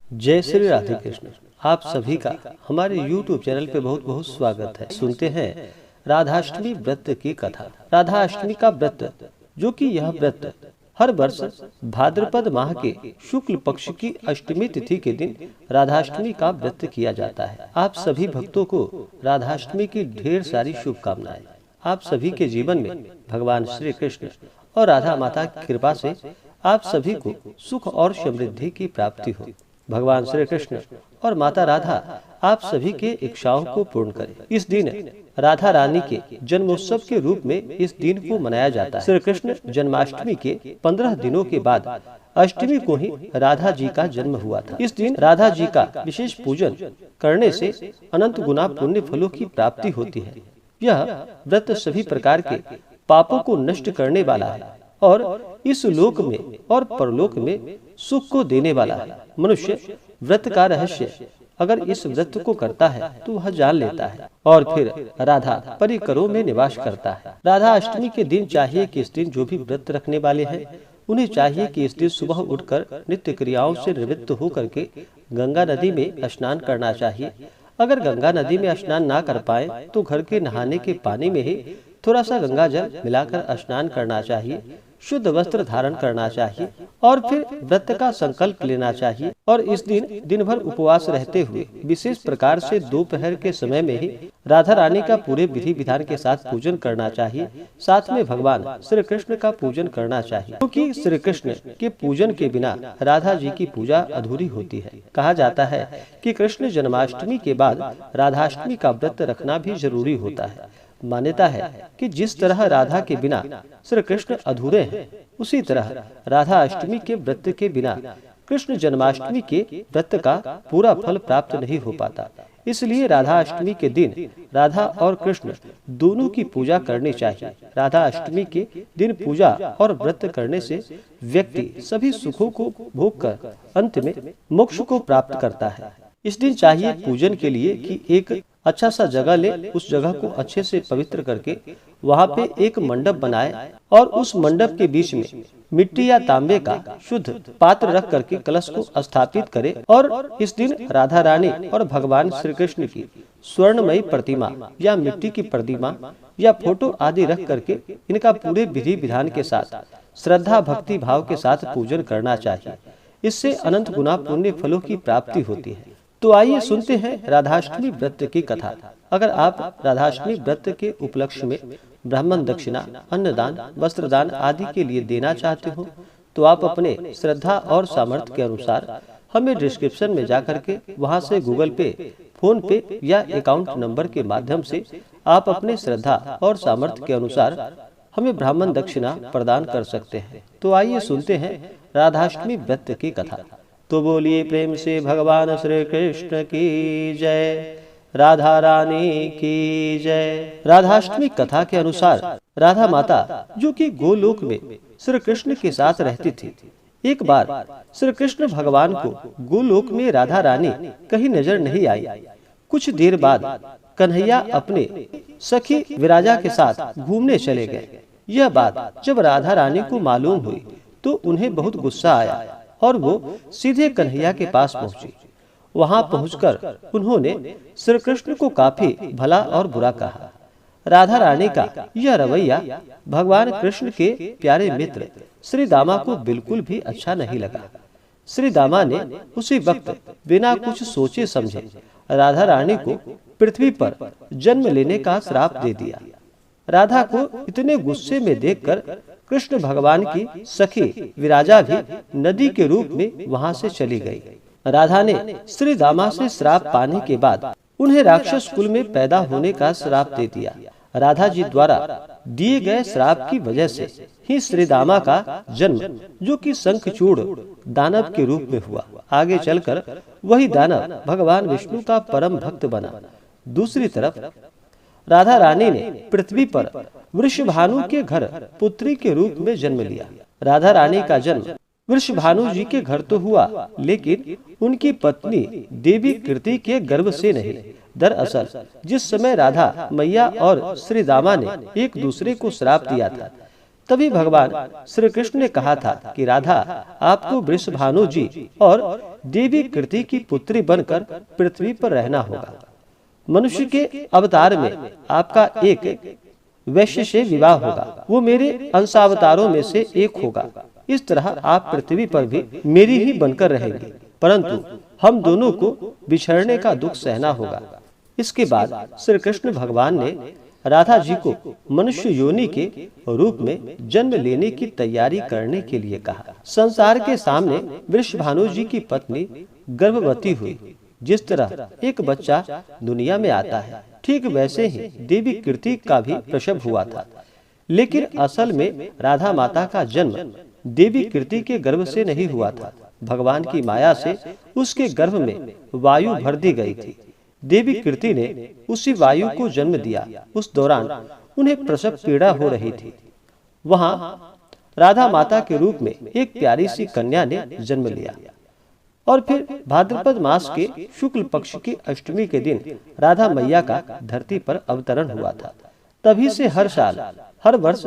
जय श्री राधे कृष्ण। आप सभी का हमारे YouTube चैनल पे बहुत बहुत स्वागत है। सुनते हैं राधाष्टमी व्रत की कथा। राधाष्टमी का व्रत, जो कि यह व्रत हर वर्ष भाद्रपद माह के शुक्ल पक्ष की अष्टमी तिथि के दिन राधाष्टमी का व्रत किया जाता है। आप सभी भक्तों को राधाष्टमी की ढेर सारी शुभकामनाएं। आप सभी के जीवन में भगवान श्री कृष्ण और राधा माता की कृपा से आप सभी को सुख और समृद्धि की प्राप्ति हो। भगवान श्री कृष्ण और माता राधा आप सभी के इच्छाओं को पूर्ण करें। इस दिन राधा रानी के जन्मोत्सव के रूप में इस दिन को मनाया जाता है। श्री कृष्ण जन्माष्टमी के 15 दिनों के बाद अष्टमी को ही राधा जी का जन्म हुआ था। इस दिन राधा जी का विशेष पूजन करने से अनंत गुना पुण्य फलों की प्राप्ति होती है। यह व्रत सभी प्रकार के पापों को नष्ट करने वाला है और इस लोक में और परलोक में सुख को देने वाला है। मनुष्य व्रत का रहस्य अगर इस व्रत को करता है तो वह जान लेता है और फिर राधा परिकरों में निवास करता है। राधा अष्टमी के दिन चाहिए कि इस दिन जो भी व्रत रखने वाले हैं उन्हें चाहिए कि इस दिन सुबह उठकर नित्य क्रियाओं से निवृत्त होकर के गंगा नदी में स्नान करना चाहिए। अगर गंगा नदी में स्नान ना कर पाए तो घर के नहाने के पानी में ही थोड़ा सा गंगा जल मिलाकर स्नान करना चाहिए। शुद्ध वस्त्र धारण करना चाहिए और फिर व्रत का संकल्प लेना चाहिए और इस दिन दिन भर उपवास रहते हुए विशेष प्रकार से दोपहर के समय में ही राधा रानी का पूरे विधि विधान के साथ पूजन करना चाहिए। साथ में भगवान श्री कृष्ण का पूजन करना चाहिए, क्योंकि श्री कृष्ण के पूजन के बिना राधा जी की पूजा अधूरी होती है। कहा जाता है कि कृष्ण जन्माष्टमी के बाद राधाष्टमी का व्रत रखना भी जरूरी होता है। मान्यता है कि जिस तरह राधा के बिना श्री कृष्ण अधूरे हैं, उसी तरह राधा अष्टमी के व्रत के बिना कृष्ण जन्माष्टमी के व्रत का पूरा फल प्राप्त नहीं हो पाता। इसलिए राधा अष्टमी के दिन राधा और कृष्ण दोनों की पूजा करनी चाहिए। राधा अष्टमी के दिन पूजा और व्रत करने से व्यक्ति सभी सुखों को भोग कर अंत में मोक्ष को प्राप्त करता है। इस दिन चाहिए पूजन के लिए कि एक अच्छा सा जगह ले, उस जगह को अच्छे से पवित्र करके वहाँ पे एक मंडप बनाए और उस मंडप के बीच में मिट्टी या तांबे का शुद्ध पात्र रख करके कलश को स्थापित करे और इस दिन राधा रानी और भगवान श्री कृष्ण की स्वर्णमयी प्रतिमा या मिट्टी की प्रतिमा या फोटो आदि रख करके इनका पूरे विधि विधान के साथ श्रद्धा भक्ति भाव के साथ पूजन करना चाहिए। इससे अनंत गुना पुण्य फलों की प्राप्ति होती है। तो आइए सुनते हैं राधाष्टमी व्रत की कथा। अगर आप राधाष्टमी व्रत के उपलक्ष्य में ब्राह्मण दक्षिणा, अन्नदान, वस्त्रदान आदि के लिए देना चाहते हो तो आप अपने श्रद्धा और सामर्थ्य के अनुसार हमें डिस्क्रिप्शन में जाकर के वहां से गूगल पे, फोन पे या अकाउंट नंबर के माध्यम से आप अपने श्रद्धा और सामर्थ्य के अनुसार हमें ब्राह्मण दक्षिणा प्रदान कर सकते हैं। तो आइए सुनते हैं राधाष्टमी व्रत की कथा। तो बोलिए प्रेम से भगवान श्री कृष्ण की जय, राधा रानी की जय। राधाष्टमी कथा के अनुसार राधा माता, जो कि गोलोक में श्री कृष्ण के साथ रहती थी, एक बार श्री कृष्ण भगवान को गोलोक में राधा रानी कहीं नजर नहीं आई। कुछ देर बाद कन्हैया अपने सखी विराजा के साथ घूमने चले गए। यह बात जब राधा रानी को मालूम हुई तो उन्हें बहुत गुस्सा आया और वो सीधे कन्हैया के पास पहुंची। वहां पहुंचकर उन्होंने श्री कृष्ण को काफी भला और बुरा कहा। राधा रानी का यह रवैया भगवान कृष्ण के प्यारे मित्र श्री दामा को बिल्कुल भी अच्छा नहीं लगा। श्री दामा ने उसी वक्त बिना कुछ सोचे समझे राधा रानी को पृथ्वी पर जन्म लेने का श्राप दे दिया। राधा को इतने गुस्से में देखकर कृष्ण भगवान की सखी विराजा भी नदी के रूप में वहां से चली गई। राधा ने श्री दामा से श्राप पाने के बाद उन्हें राक्षस कुल में पैदा होने का श्राप दे दिया। राधा जी द्वारा दिए गए श्राप की वजह से ही श्री दामा का जन्म, जो कि शंखचूड़ दानव के रूप में हुआ, आगे चलकर वही दानव भगवान विष्णु का परम भक्त बना। दूसरी तरफ राधा रानी ने पृथ्वी पर वृषभानु के घर पुत्री के रूप में जन्म लिया। राधा रानी का जन्म वृषभानु जी के घर तो हुआ, लेकिन उनकी पत्नी देवी कीर्ति के गर्भ से नहीं। दरअसल जिस समय राधा मैया और श्री दामा ने एक दूसरे को श्राप दिया था, तभी भगवान श्री कृष्ण ने कहा था कि राधा, आपको वृषभानु जी और देवी कृति की पुत्री बनकर पृथ्वी पर रहना होगा। मनुष्य के अवतार में आपका एक वैश्य से विवाह होगा, वो मेरे अंशावतारों में से एक होगा। इस तरह आप पृथ्वी पर भी मेरी ही बनकर रहेंगे, परंतु हम दोनों को बिछड़ने का दुख सहना होगा। इसके बाद श्री कृष्ण भगवान ने राधा जी को मनुष्य योनि के रूप में जन्म लेने की तैयारी करने के लिए कहा। संसार के सामने वृषभानु जी की पत्नी गर्भवती हुई। जिस तरह एक बच्चा दुनिया में आता है, ठीक वैसे ही देवी कृति का भी प्रसव हुआ था। लेकिन असल में राधा माता का जन्म देवी कृति के गर्भ से नहीं हुआ था। भगवान की माया से उसके गर्भ में वायु भर दी गई थी। देवी कृति ने उसी वायु को जन्म दिया। उस दौरान उन्हें प्रसव पीड़ा हो रही थी। वहां राधा माता के रूप में एक प्यारी सी कन्या ने जन्म लिया। और फिर भाद्रपद मास के शुक्ल पक्ष की अष्टमी के दिन राधा मैया का धरती पर अवतरण हुआ था। तभी से हर साल, हर वर्ष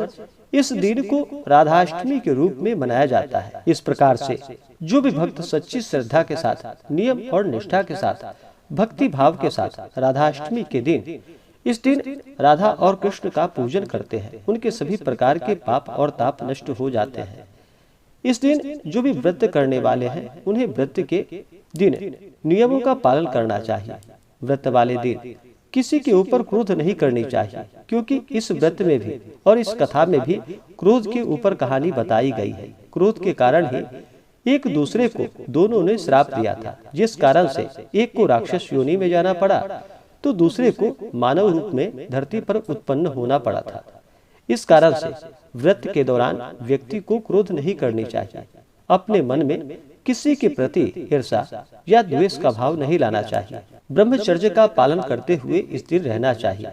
इस दिन को राधाष्टमी के रूप में मनाया जाता है। इस प्रकार से जो भी भक्त सच्ची श्रद्धा के साथ, नियम और निष्ठा के साथ, भक्ति भाव के साथ राधाष्टमी के दिन, इस दिन राधा और कृष्ण का पूजन करते हैं, उनके सभी प्रकार के पाप और ताप नष्ट हो जाते हैं। इस दिन जो भी व्रत करने वाले हैं, उन्हें व्रत के दिन नियमों का पालन करना चाहिए। व्रत वाले दिन किसी के ऊपर क्रोध नहीं करनी चाहिए, क्योंकि इस व्रत में भी और इस कथा में भी क्रोध के ऊपर कहानी बताई गई है। क्रोध के कारण ही एक दूसरे को दोनों ने श्राप दिया था, जिस कारण से एक को राक्षस योनि में जाना पड़ा तो दूसरे को मानव रूप में धरती पर उत्पन्न होना पड़ा था। इस कारण से व्रत के दौरान व्यक्ति को क्रोध नहीं करनी चाहिए। अपने मन में किसी के प्रति ईर्षा या द्वेष का भाव नहीं लाना चाहिए। ब्रह्मचर्य का पालन करते हुए इस दिन रहना चाहिए।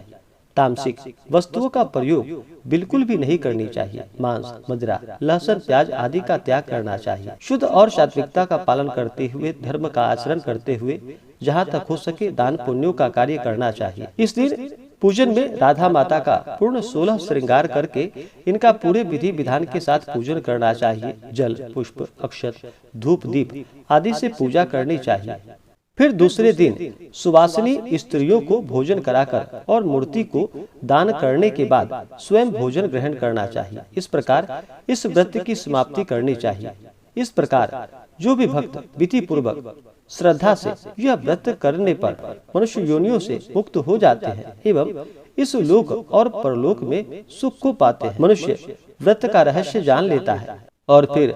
तामसिक वस्तुओं का प्रयोग बिल्कुल भी नहीं करनी चाहिए। मांस, मदिरा, लहसुन, प्याज आदि का त्याग करना चाहिए। शुद्ध और सात्विकता का पालन करते हुए, धर्म का आचरण करते हुए, जहाँ तक हो सके दान पुण्यों का कार्य करना चाहिए। इस दिन पूजन में राधा माता का पूर्ण 16 श्रृंगार करके इनका पूरे विधि विधान के साथ पूजन करना चाहिए। जल, पुष्प, अक्षत, धूप, दीप आदि से पूजा करनी चाहिए। फिर दूसरे दिन सुवासिनी स्त्रियों को भोजन कराकर और मूर्ति को दान करने के बाद स्वयं भोजन ग्रहण करना चाहिए। इस प्रकार इस व्रत की समाप्ति करनी चाहिए। इस प्रकार जो भी भक्त विधि पूर्वक श्रद्धा से यह व्रत करने पर मनुष्य योनियों से मुक्त हो जाते हैं एवं इस लोक और परलोक में सुख को पाते हैं। मनुष्य व्रत का रहस्य जान लेता है और फिर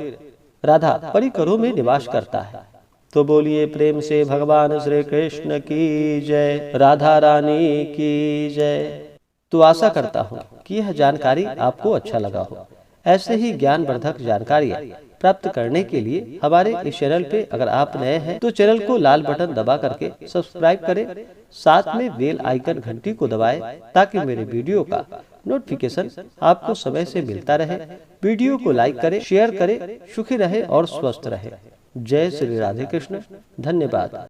राधा परिकरों में निवास करता है। तो बोलिए प्रेम से भगवान श्री कृष्ण की जय, राधा रानी की जय। तो आशा करता हूँ कि यह जानकारी आपको अच्छा लगा हो। ऐसे ही ज्ञानवर्धक जानकारियाँ प्राप्त करने के लिए हमारे इस चैनल पे अगर आप नए हैं तो चैनल को लाल बटन दबा करके सब्सक्राइब करें, साथ में बेल आइकन घंटी को दबाएं ताकि मेरे वीडियो का नोटिफिकेशन आपको समय से मिलता रहे। वीडियो को लाइक करें, शेयर करें। सुखी रहे और स्वस्थ रहे। जय श्री राधे कृष्ण। धन्यवाद।